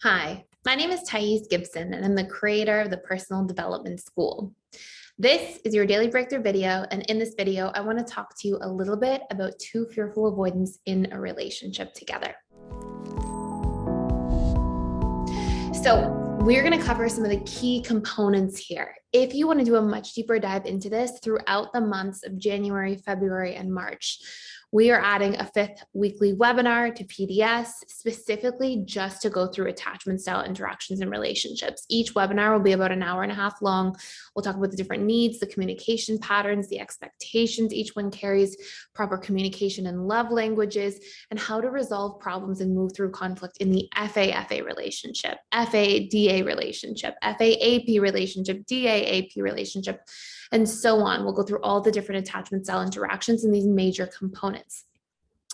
Hi, my name is Thais Gibson, and I'm the creator of the Personal Development School. This is your daily breakthrough video, and in this video, I want to talk to you a little bit about two fearful avoidants in a relationship together. So, we're going to cover some of the key components here. If you want to do a much deeper dive into this throughout the months of January, February, and March, we are adding a 5th weekly webinar to PDS specifically just to go through attachment style interactions and relationships. Each webinar will be about an hour and a half long. We'll talk about the different needs, the communication patterns, the expectations each one carries, proper communication and love languages, and how to resolve problems and move through conflict in the FA-FA relationship, FA-DA relationship, FA-AP relationship, DA-AP relationship, and so on. We'll go through all the different attachment style interactions and these major components.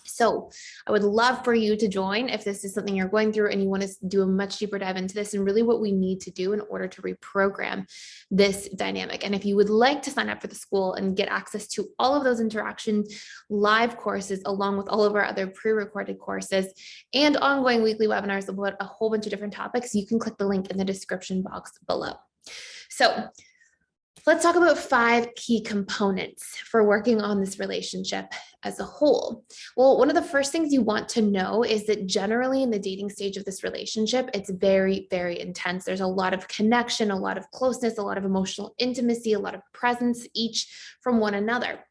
So I would love for you to join if this is something you're going through and you want to do a much deeper dive into this and really what we need to do in order to reprogram this dynamic. And if you would like to sign up for the school and get access to all of those interaction live courses, along with all of our other pre-recorded courses and ongoing weekly webinars about a whole bunch of different topics, you can click the link in the description box below. So let's talk about 5 key components for working on this relationship as a whole. Well, one of the first things you want to know is that generally in the dating stage of this relationship, it's very, very intense. There's a lot of connection, a lot of closeness, a lot of emotional intimacy, a lot of presence each from one another.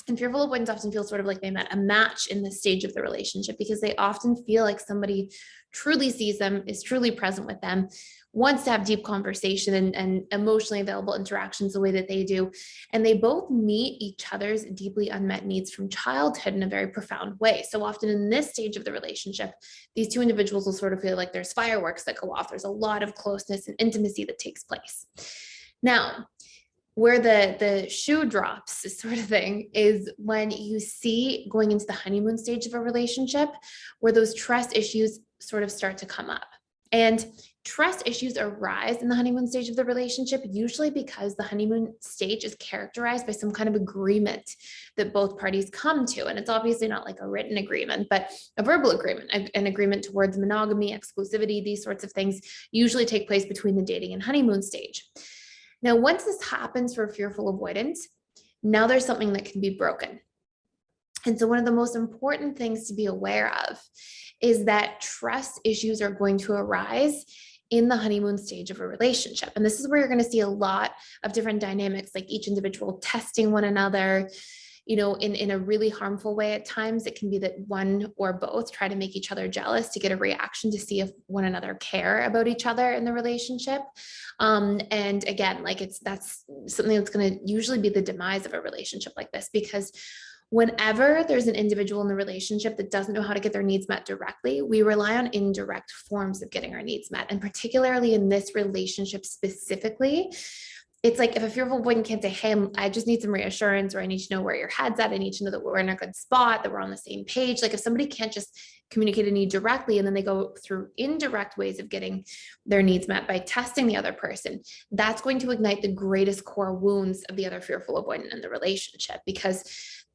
And fearful avoidants often feel sort of like they met a match in this stage of the relationship because they often feel like somebody truly sees them, is truly present with them, wants to have deep conversation and emotionally available interactions the way that they do. And they both meet each other's deeply unmet needs from childhood in a very profound way. So often in this stage of the relationship, these two individuals will sort of feel like there's fireworks that go off. There's a lot of closeness and intimacy that takes place. Now, where the shoe drops, this sort of thing, is when you see going into the honeymoon stage of a relationship where those trust issues sort of start to come up. And trust issues arise in the honeymoon stage of the relationship, usually because the honeymoon stage is characterized by some kind of agreement that both parties come to. And it's obviously not like a written agreement, but a verbal agreement, an agreement towards monogamy, exclusivity, these sorts of things usually take place between the dating and honeymoon stage. Now, once this happens for fearful avoidants, now there's something that can be broken. And so one of the most important things to be aware of is that trust issues are going to arise in the honeymoon stage of a relationship. And this is where you're going to see a lot of different dynamics, like each individual testing one another, in a really harmful way. At times, it can be that one or both try to make each other jealous to get a reaction to see if one another care about each other in the relationship. And again, that's something that's going to usually be the demise of a relationship like this, because whenever there's an individual in the relationship that doesn't know how to get their needs met directly, we rely on indirect forms of getting our needs met. And particularly in this relationship specifically, it's like if a fearful avoidant can't say, hey, I just need some reassurance, or I need to know where your head's at. I need to know that we're in a good spot, that we're on the same page. Like if somebody can't just communicate a need directly and then they go through indirect ways of getting their needs met by testing the other person, that's going to ignite the greatest core wounds of the other fearful avoidant in the relationship, because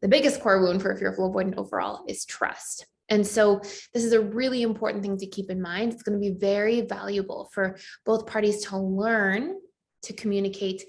the biggest core wound for a fearful avoidant overall is trust. And so this is a really important thing to keep in mind. It's going to be very valuable for both parties to learn to communicate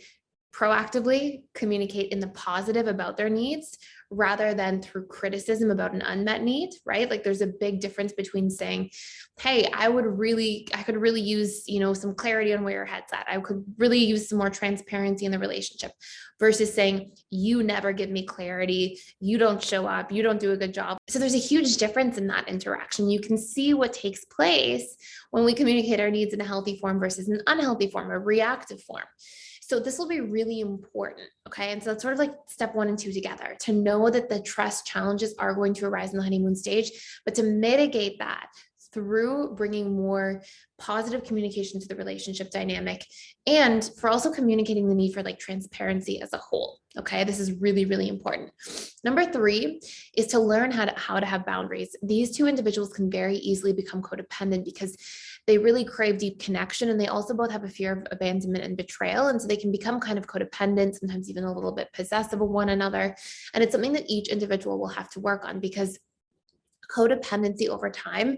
proactively, communicate in the positive about their needs, rather than through criticism about an unmet need, right? Like there's a big difference between saying, hey, I could really use, some clarity on where your head's at. I could really use some more transparency in the relationship, versus saying, you never give me clarity. You don't show up. You don't do a good job. So there's a huge difference in that interaction. You can see what takes place when we communicate our needs in a healthy form versus an unhealthy form, a reactive form. So this will be really important, okay? And so that's sort of like step 1 and 2 together, to know that the trust challenges are going to arise in the honeymoon stage, but to mitigate that through bringing more positive communication to the relationship dynamic, and for also communicating the need for transparency as a whole. Okay, this is really, really important. Number 3 is to learn how to have boundaries. These two individuals can very easily become codependent because they really crave deep connection, and they also both have a fear of abandonment and betrayal. And so they can become kind of codependent, sometimes even a little bit possessive of one another. And it's something that each individual will have to work on, because Codependency over time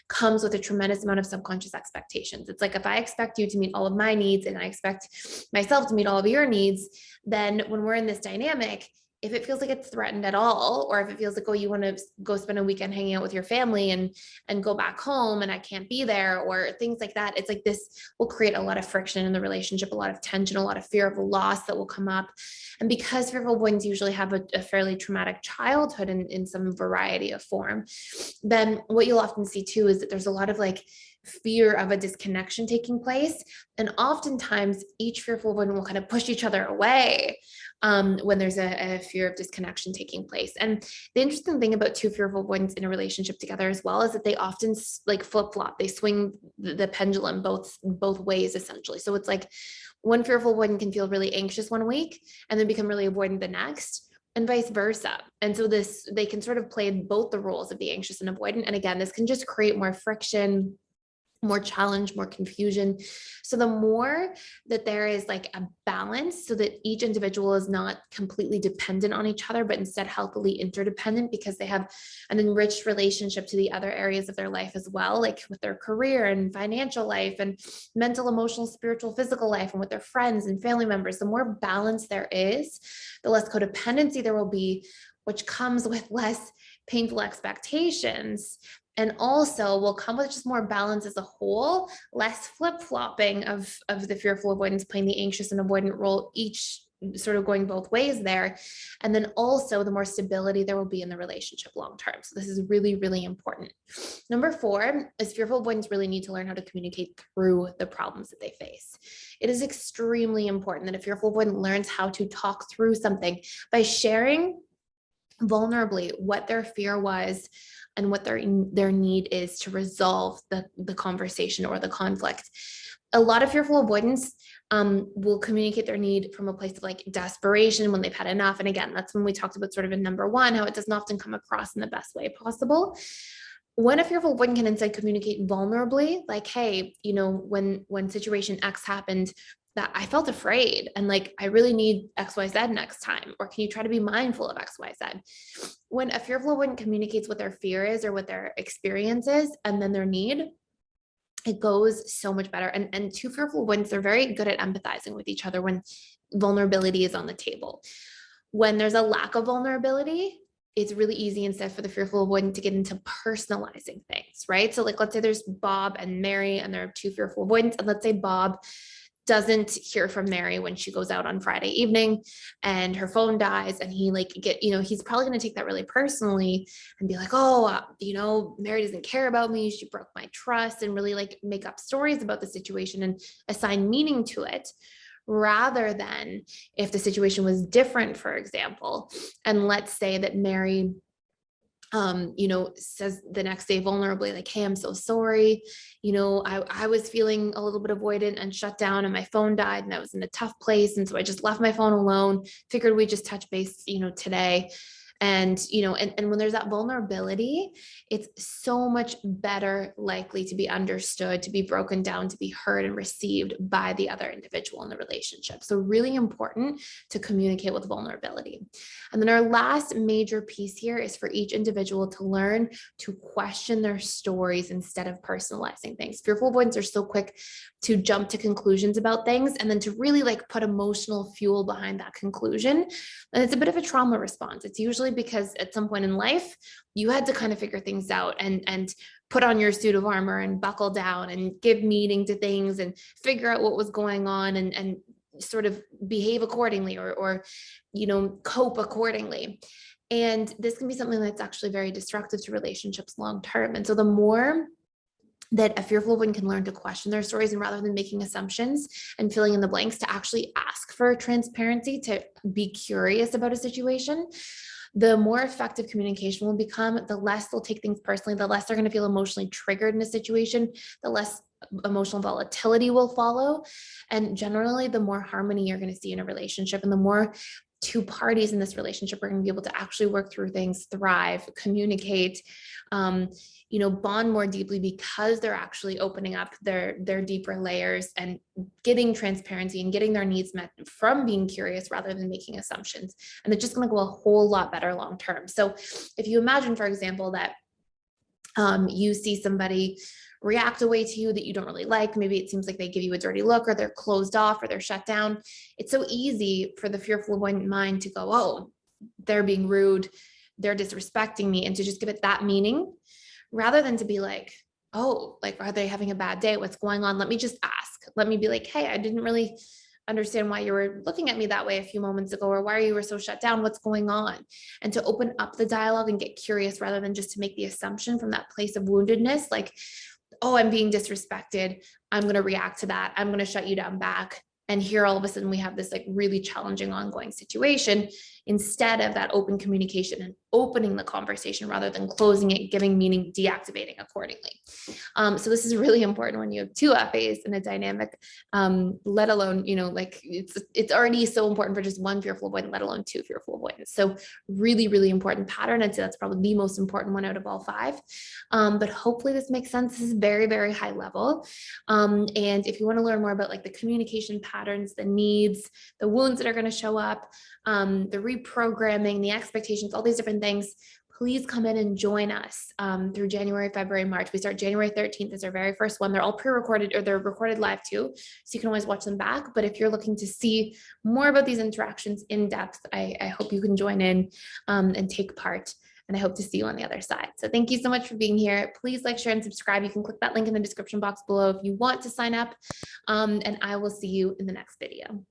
comes with a tremendous amount of subconscious expectations. It's like, if I expect you to meet all of my needs and I expect myself to meet all of your needs, then when we're in this dynamic, if it feels like it's threatened at all, or if it feels like, oh, you want to go spend a weekend hanging out with your family and go back home and I can't be there, or things like that, it's like this will create a lot of friction in the relationship, a lot of tension, a lot of fear of loss that will come up. And because fearful avoidants usually have a fairly traumatic childhood in some variety of form, then what you'll often see too is that there's a lot of like fear of a disconnection taking place. And oftentimes each fearful avoidant will kind of push each other away when there's a fear of disconnection taking place. And the interesting thing about two fearful avoidants in a relationship together as well is that they often like flip-flop, they swing the pendulum both ways essentially. So it's like one fearful avoidant can feel really anxious one week and then become really avoidant the next, and vice versa. And so they can sort of play both the roles of the anxious and avoidant. And again, this can just create more friction, more challenge, more confusion. So the more that there is like a balance, so that each individual is not completely dependent on each other, but instead healthily interdependent, because they have an enriched relationship to the other areas of their life as well, like with their career and financial life and mental, emotional, spiritual, physical life, and with their friends and family members. The more balance there is, the less codependency there will be, which comes with less painful expectations, and also will come with just more balance as a whole, less flip-flopping of the fearful avoidance playing the anxious and avoidant role, each sort of going both ways there. And then also the more stability there will be in the relationship long term. So this is really, really important. Number 4 is fearful avoidants really need to learn how to communicate through the problems that they face. It is extremely important that a fearful avoidant learns how to talk through something by sharing vulnerably what their fear was and what their need is to resolve the conversation or the conflict. A lot of fearful avoidants will communicate their need from a place of like desperation when they've had enough. And again, that's when we talked about sort of in number 1, how it doesn't often come across in the best way possible. When a fearful avoidant can instead communicate vulnerably, like, hey, you know, when situation X happened, that I felt afraid and like, I really need XYZ next time, or can you try to be mindful of XYZ? When a fearful avoidant communicates what their fear is or what their experience is, and then their need, it goes so much better. And two fearful avoidants, they're very good at empathizing with each other when vulnerability is on the table. When there's a lack of vulnerability, it's really easy instead for the fearful avoidant to get into personalizing things, right? So like, let's say there's Bob and Mary, and there are two fearful avoidants, and let's say Bob doesn't hear from Mary when she goes out on Friday evening and her phone dies, and he like he's probably going to take that really personally and be like, oh, Mary doesn't care about me. She broke my trust, and really like make up stories about the situation and assign meaning to it. Rather than if the situation was different, for example, and let's say that Mary says the next day vulnerably, like, hey, I'm so sorry. I was feeling a little bit avoidant and shut down, and my phone died, and I was in a tough place. And so I just left my phone alone, figured we'd just touch base, today. And when there's that vulnerability, it's so much better likely to be understood, to be broken down, to be heard and received by the other individual in the relationship. So really important to communicate with vulnerability. And then our last major piece here is for each individual to learn to question their stories instead of personalizing things. Fearful avoidants are so quick to jump to conclusions about things, and then to really like put emotional fuel behind that conclusion. And it's a bit of a trauma response. It's usually because at some point in life, you had to kind of figure things out and put on your suit of armor and buckle down and give meaning to things and figure out what was going on and sort of behave accordingly or cope accordingly. And this can be something that's actually very destructive to relationships long term. And so the more that a fearful avoidant can learn to question their stories, and rather than making assumptions and filling in the blanks, to actually ask for transparency, to be curious about a situation, the more effective communication will become. The less they'll take things personally, the less they're going to feel emotionally triggered in a situation, the less emotional volatility will follow. And generally, the more harmony you're going to see in a relationship, and the more two parties in this relationship are going to be able to actually work through things, thrive, communicate, bond more deeply, because they're actually opening up their deeper layers and getting transparency and getting their needs met from being curious rather than making assumptions. And it's just going to go a whole lot better long term. So if you imagine, for example, that You see somebody react a way to you that you don't really like. Maybe it seems like they give you a dirty look, or they're closed off, or they're shut down. It's so easy for the fearful avoidant mind to go, oh, they're being rude, they're disrespecting me, and to just give it that meaning rather than to be like, oh, like, are they having a bad day? What's going on? Let me just ask. Let me be like, hey, I didn't really understand why you were looking at me that way a few moments ago, or why you were so shut down. What's going on? And to open up the dialogue and get curious rather than just to make the assumption from that place of woundedness, like, oh, I'm being disrespected. I'm going to react to that. I'm going to shut you down back. And here all of a sudden we have this like really challenging ongoing situation instead of that open communication and opening the conversation rather than closing it, giving meaning, deactivating accordingly. So this is really important when you have two FAs in a dynamic, let alone, like it's already so important for just one fearful avoidant, let alone two fearful avoidants. So really, really important pattern. I'd say that's probably the most important one out of all five. But hopefully this makes sense. This is very, very high level. And if you want to learn more about like the communication patterns, the needs, the wounds that are going to show up, the reprogramming, the expectations, all these different things, please come in and join us through January, February, March. We start January 13th as our very first one. They're all pre-recorded, or they're recorded live too, so you can always watch them back. But if you're looking to see more about these interactions in depth, I hope you can join in and take part. And I hope to see you on the other side. So thank you so much for being here. Please like, share, and subscribe. You can click that link in the description box below if you want to sign up. And I will see you in the next video.